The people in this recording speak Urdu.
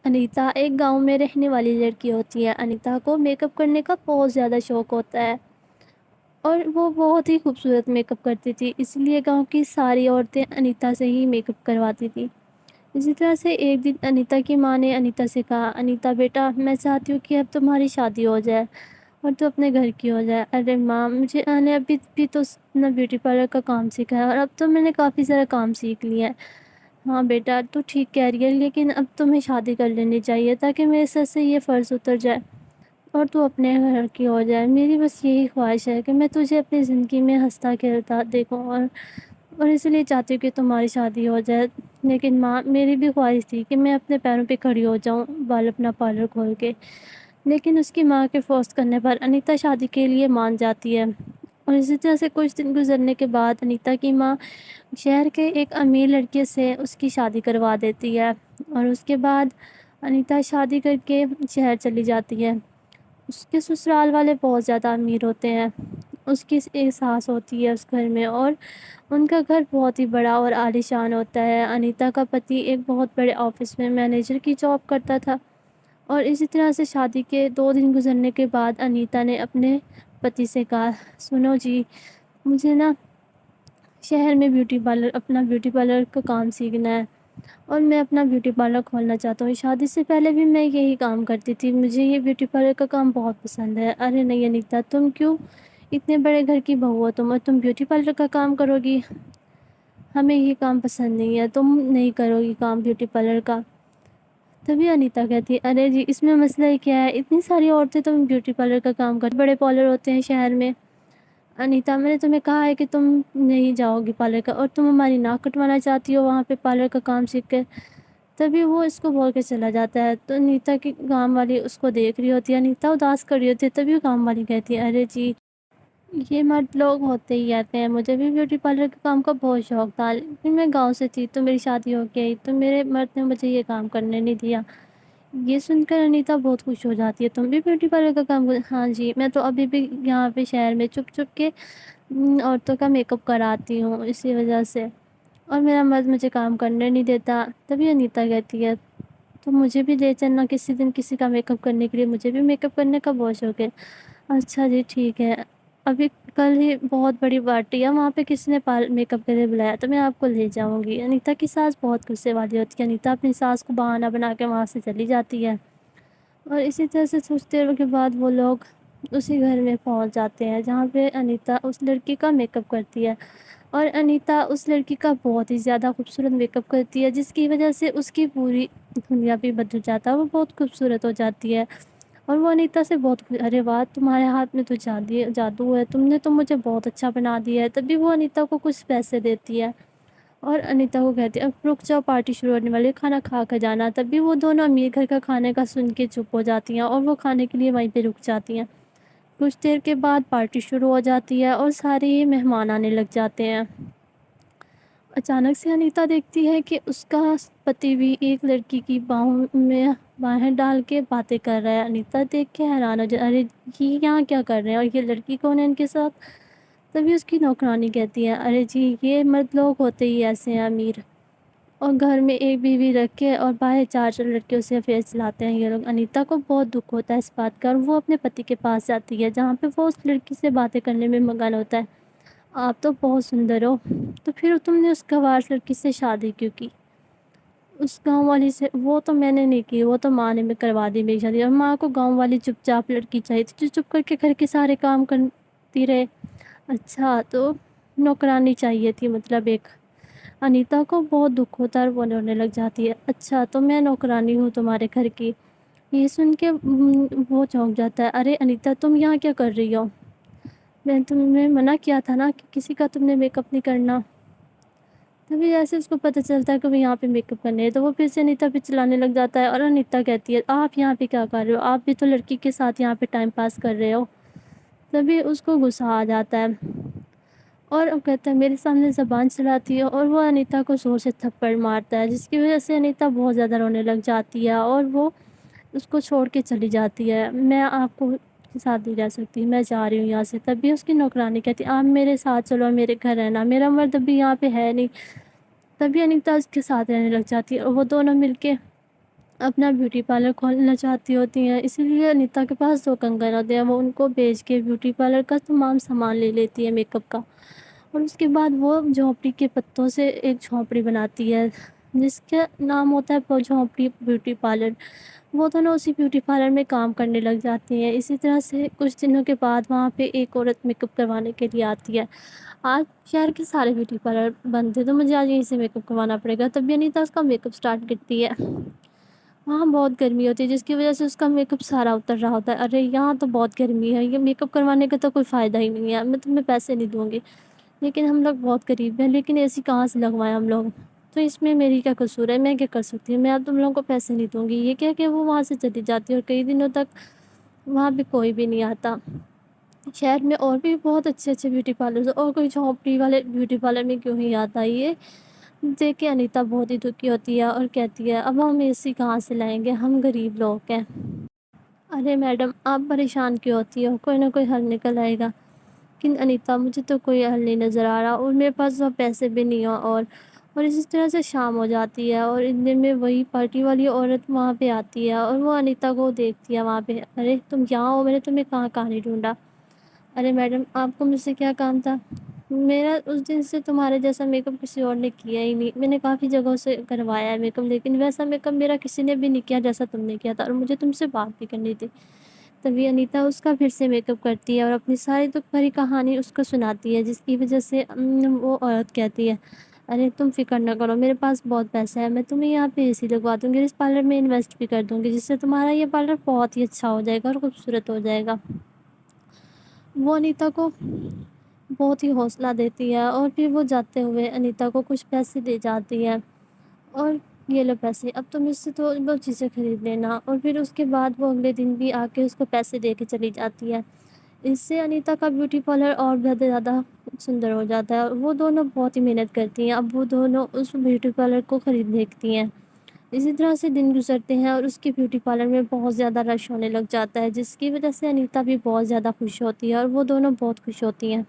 انیتا ایک گاؤں میں رہنے والی لڑکی ہوتی ہے۔ انیتا کو میک اپ کرنے کا بہت زیادہ شوق ہوتا ہے اور وہ بہت ہی خوبصورت میک اپ کرتی تھی، اس لیے گاؤں کی ساری عورتیں انیتا سے ہی میک اپ کرواتی تھی۔ اسی طرح سے ایک دن انیتا کی ماں نے انیتا سے کہا، انیتا بیٹا، میں چاہتی ہوں کہ اب تمہاری شادی ہو جائے اور تو اپنے گھر کی ہو جائے۔ ارے ماں، میں نے ابھی بھی تو اپنا بیوٹی پارلر کا کام سیکھا ہے اور اب تو میں نے کافی سارا کام سیکھ لیا ہے۔ ہاں بیٹا، تو ٹھیک کہہ رہی ہے، لیکن اب تمہیں شادی کر لینی چاہیے تاکہ میرے سر سے یہ فرض اتر جائے اور تو اپنے گھر کی ہو جائے۔ میری بس یہی خواہش ہے کہ میں تجھے اپنی زندگی میں ہنستا کھیلتا دیکھوں اور اسی لیے چاہتی ہوں کہ تمہاری شادی ہو جائے۔ لیکن ماں، میری بھی خواہش تھی کہ میں اپنے پیروں پہ کھڑی ہو جاؤں اپنا پارلر کھول کے، لیکن اس کی ماں کے فورس کرنے پر انیتا شادی کے لیے مان جاتی ہے۔ اور اسی طرح سے کچھ دن گزرنے کے بعد انیتا کی ماں شہر کے ایک امیر لڑکے سے اس کی شادی کروا دیتی ہے اور اس کے بعد انیتا شادی کر کے شہر چلی جاتی ہے۔ اس کے سسرال والے بہت زیادہ امیر ہوتے ہیں، اس کی ایک ساس ہوتی ہے اس گھر میں، اور ان کا گھر بہت ہی بڑا اور عالیشان ہوتا ہے۔ انیتا کا پتی ایک بہت بڑے آفس میں مینیجر کی جاب کرتا تھا اور اسی طرح سے شادی کے 2 دن گزرنے کے بعد انیتا نے اپنے پتی سے کہا، سنو جی، مجھے نا شہر میں اپنا بیوٹی پارلر کا کام سیکھنا ہے اور میں اپنا بیوٹی پارلر کھولنا چاہتا ہوں۔ شادی سے پہلے بھی میں یہی کام کرتی تھی، مجھے یہ بیوٹی پارلر کا کام بہت پسند ہے۔ ارے نہیں انیتا، تم کیوں؟ اتنے بڑے گھر کی بہو ہو تم اور تم بیوٹی پارلر کا کام کرو گی؟ ہمیں یہ کام پسند نہیں ہے، تم نہیں کرو گی کام بیوٹی پارلر کا۔ تبھی انیتا کہتی ہے، ارے جی، اس میں مسئلہ ہی کیا ہے؟ اتنی ساری عورتیں تم بیوٹی پارلر کا کام کرتے، بڑے پارلر ہوتے ہیں شہر میں۔ انیتا، میں نے تمہیں کہا ہے کہ تم نہیں جاؤ گی پارلر کا اور تم ہماری ناک کٹوانا چاہتی ہو وہاں پہ پارلر کا کام سیکھ کر۔ تبھی وہ اس کو بول کے چلا جاتا ہے تو انیتا کی کام والی اس کو دیکھ رہی ہوتی ہے، انیتا اداس کر رہی ہوتی ہے، تبھی وہ کام والی کہتی ہے، ارے جی، یہ مرد لوگ ہوتے ہی رہتے ہیں، مجھے بھی بیوٹی پارلر کے کام کا بہت شوق تھا، لیکن میں گاؤں سے تھی تو میری شادی ہو گئی تو میرے مرد نے مجھے یہ کام کرنے نہیں دیا۔ یہ سن کر انیتا بہت خوش ہو جاتی ہے، تم بھی بیوٹی پارلر کا کام ہاں جی، میں تو ابھی بھی یہاں پہ شہر میں چپ چپ کے عورتوں کا میک اپ کراتی ہوں اسی وجہ سے، اور میرا مرد مجھے کام کرنے نہیں دیتا۔ تبھی انیتا کہتی ہے، تو مجھے بھی لے چلنا کسی دن کسی کا میک اپ کرنے کے لیے، مجھے بھی میک اپ کرنے کا بہت شوق ہے۔ اچھا جی ٹھیک ہے، ابھی کل ہی بہت بڑی پارٹی ہے، وہاں پہ کسی نے میک اپ کے لیے بلایا تو میں آپ کو لے جاؤں گی۔ انیتا کی ساس بہت غصے والی ہوتی ہے، انیتا اپنی ساس کو بہانہ بنا کے وہاں سے چلی جاتی ہے اور اسی طرح سے کچھ دیر کے بعد وہ لوگ اسی گھر میں پہنچ جاتے ہیں جہاں پہ انیتا اس لڑکی کا میک اپ کرتی ہے، اور انیتا اس لڑکی کا بہت ہی زیادہ خوبصورت میک اپ کرتی ہے جس کی وجہ سے اس کی پوری دنیا بھی بدل جاتا ہے، وہ بہت خوبصورت ہو جاتی ہے اور وہ انیتا سے بہت ارے واہ، تمہارے ہاتھ میں تو جادو ہے، تم نے تو مجھے بہت اچھا بنا دیا ہے۔ تبھی وہ انیتا کو کچھ پیسے دیتی ہے اور انیتا کو کہتی ہے، اب رک جاؤ، پارٹی شروع ہونے والی ہے، کھانا کھا کر جانا۔ تبھی وہ دونوں امیر گھر کا کھانے کا سن کے چپ ہو جاتی ہیں اور وہ کھانے کے لیے وہیں پہ رک جاتی ہیں۔ کچھ دیر کے بعد پارٹی شروع ہو جاتی ہے اور سارے ہی مہمان آنے لگ جاتے ہیں۔ اچانک سے انیتا دیکھتی ہے کہ اس کا پتی بھی ایک لڑکی کی باہوں میں باہیں ڈال کے باتیں کر رہا ہے۔ انیتا دیکھ کے حیران ہو جائے، ارے یہ یہاں کیا کر رہے ہیں اور یہ لڑکی کون ہے ان کے ساتھ؟ تبھی اس کی نوکرانی کہتی ہے، ارے جی، یہ مرد لوگ ہوتے ہی ایسے ہیں امیر، اور گھر میں ایک بیوی رکھ کے اور باہر 4 لڑکیوں سے افیئر چلاتے ہیں یہ لوگ۔ انیتا کو بہت دکھ ہوتا ہے اس بات کا اور وہ اپنے پتی کے پاس جاتی ہے جہاں پہ وہ اس لڑکی سے باتیں کرنے میں مگن ہوتا ہے، آپ تو بہت سندر ہو، تو پھر تم نے اس گنوار لڑکی سے شادی کیوں کی؟ اس گاؤں والی سے؟ وہ تو میں نے نہیں کی، وہ تو ماں نے میں کروا دی میری شادی، اور ماں کو گاؤں والی چپ چاپ لڑکی چاہیے تھی جو چپ کر کے گھر کے سارے کام کرتی رہے۔ اچھا، تو نوکرانی چاہیے تھی مطلب ایک؟ انیتا کو بہت دکھ ہوتا ہے اور وہ رونے لگ جاتی ہے، اچھا تو میں نوکرانی ہوں تمہارے گھر کی؟ یہ سن کے وہ چونک جاتا ہے، ارے انیتا، تم یہاں کیا کر رہی ہو؟ میں تمہیں منع کیا تھا نا کہ کسی کا تم نے میک اپ نہیں کرنا۔ تبھی جیسے اس کو پتہ چلتا ہے کہ وہ یہاں پہ میک اپ کرنے ہے تو وہ پھر سے انیتا پہ چلانے لگ جاتا ہے، اور انیتا کہتی ہے، آپ یہاں پہ کیا کر رہے ہو؟ آپ بھی تو لڑکی کے ساتھ یہاں پہ ٹائم پاس کر رہے ہو۔ تبھی اس کو غصہ آ جاتا ہے اور وہ کہتا ہے، میرے سامنے زبان چلاتی ہے، اور وہ انیتا کو زور سے تھپڑ مارتا ہے جس کی وجہ سے انیتا بہت زیادہ رونے لگ جاتی ہے اور وہ اس کو چھوڑ کے چلی جاتی ہے، میں آپ کو ساتھ نہیں رہ سکتی، میں جا رہی ہوں یہاں سے۔ تبھی اس کی نوکرانی کہتی، آپ میرے ساتھ چلو، میرے گھر رہنا، میرا مرد ابھی یہاں پہ ہے نہیں۔ تبھی انیتا اس کے ساتھ رہنے لگ جاتی ہے اور وہ دونوں مل کے اپنا بیوٹی پارلر کھولنا چاہتی ہوتی ہیں، اسی لیے انیتا کے پاس 2 کنگن ہوتے ہیں، وہ ان کو بیچ کے بیوٹی پارلر کا تمام سامان لے لیتی ہے میک اپ کا، اور اس کے بعد وہ جھونپڑی کے پتوں سے ایک جھونپڑی بناتی ہے جس کا نام ہوتا ہے جھونپڑی بیوٹی پارلر۔ وہ دونوں اسی بیوٹی پارلر میں کام کرنے لگ جاتی ہیں۔ اسی طرح سے کچھ دنوں کے بعد وہاں پہ ایک عورت میک اپ کروانے کے لیے آتی ہے۔ آج شہر کے سارے بیوٹی پارلر بند تھے تو مجھے آج یہیں سے میک اپ کروانا پڑے گا، تب بھی انیتا اس کا میک اپ اسٹارٹ کرتی ہے۔ وہاں بہت گرمی ہوتی ہے جس کی وجہ سے اس کا میک اپ سارا اتر رہا ہوتا ہے۔ ارے یہاں تو بہت گرمی ہے، یہ میک اپ کروانے کا تو کوئی فائدہ ہی نہیں ہے، میں تمہیں پیسے نہیں دوں گی، لیکن ہم لوگ بہت غریب ہیں، لیکن اے سی کہاں سے لگوائیں ہم لوگ، تو اس میں میری کیا قصور ہے، میں کیا کر سکتی ہوں، میں اب تم لوگوں کو پیسے نہیں دوں گی۔ یہ کہہ کے وہ وہاں سے چلی جاتی ہے اور کئی دنوں تک وہاں پہ کوئی بھی نہیں آتا۔ شہر میں اور بھی بہت اچھے اچھے بیوٹی پارلرز، اور کوئی جھونپڑی والے بیوٹی پارلر میں کیوں ہی آتا ہے۔ یہ دیکھ کے انیتا بہت ہی دکھی ہوتی ہے اور کہتی ہے اب ہم اے سی کہاں سے لائیں گے، ہم غریب لوگ ہیں۔ ارے میڈم آپ پریشان کیوں ہوتی ہو، کوئی نہ کوئی حل نکل آئے گا۔ لیکن انیتا مجھے تو کوئی حل نہیں نظر آ رہا، اور میرے پاس وہ پیسے بھی نہیں ہوں، اور اسی طرح سے شام ہو جاتی ہے اور ان دن میں وہی پارٹی والی عورت وہاں پہ آتی ہے اور وہ انیتا کو دیکھتی ہے وہاں پہ۔ ارے تم یہاں ہو، میں نے تمہیں کہاں کہاں نہیں ڈھونڈا۔ ارے میڈم آپ کو مجھ سے کیا کام تھا، میرا اس دن سے تمہارے جیسا میک اپ کسی اور نے کیا ہی نہیں، میں نے کافی جگہوں سے کروایا ہے میک اپ، لیکن ویسا میک اپ میرا کسی نے بھی نہیں کیا جیسا تم نے کیا تھا، اور مجھے تم سے بات بھی کرنی تھی۔ تبھی انیتا اس کا پھر سے میک اپ کرتی ہے اور اپنی ساری دکھ بھری کہانی اس کو سناتی ہے، جس کی وجہ سے وہ عورت کہتی ہے ارے تم فکر نہ کرو، میرے پاس بہت پیسہ ہے، میں تمہیں یہاں پہ اے سی لگوا دوں گی، اس پارلر میں انویسٹ بھی کر دوں گی، جس سے تمہارا یہ پارلر بہت ہی اچھا ہو جائے گا اور خوبصورت ہو جائے گا۔ وہ انیتا کو بہت ہی حوصلہ دیتی ہے اور پھر وہ جاتے ہوئے انیتا کو کچھ پیسے دے جاتی ہے، اور یہ لو پیسے، اب تم اس سے تو لو چیزیں خرید لینا۔ اور پھر اس کے بعد وہ اگلے دن بھی آ کے اس کو پیسے دے کے چلی جاتی ہے۔ اس سے انیتا کا بیوٹی پارلر اور زیادہ سندر ہو جاتا ہے، اور وہ دونوں بہت ہی محنت کرتی ہیں، اب وہ دونوں اس بیوٹی پارلر کو خرید دیکھتی ہیں۔ اسی طرح سے دن گزرتے ہیں اور اس کے بیوٹی پارلر میں بہت زیادہ رش ہونے لگ جاتا ہے، جس کی وجہ سے انیتا بھی بہت زیادہ خوش ہوتی ہے اور وہ دونوں بہت خوش ہوتی ہیں۔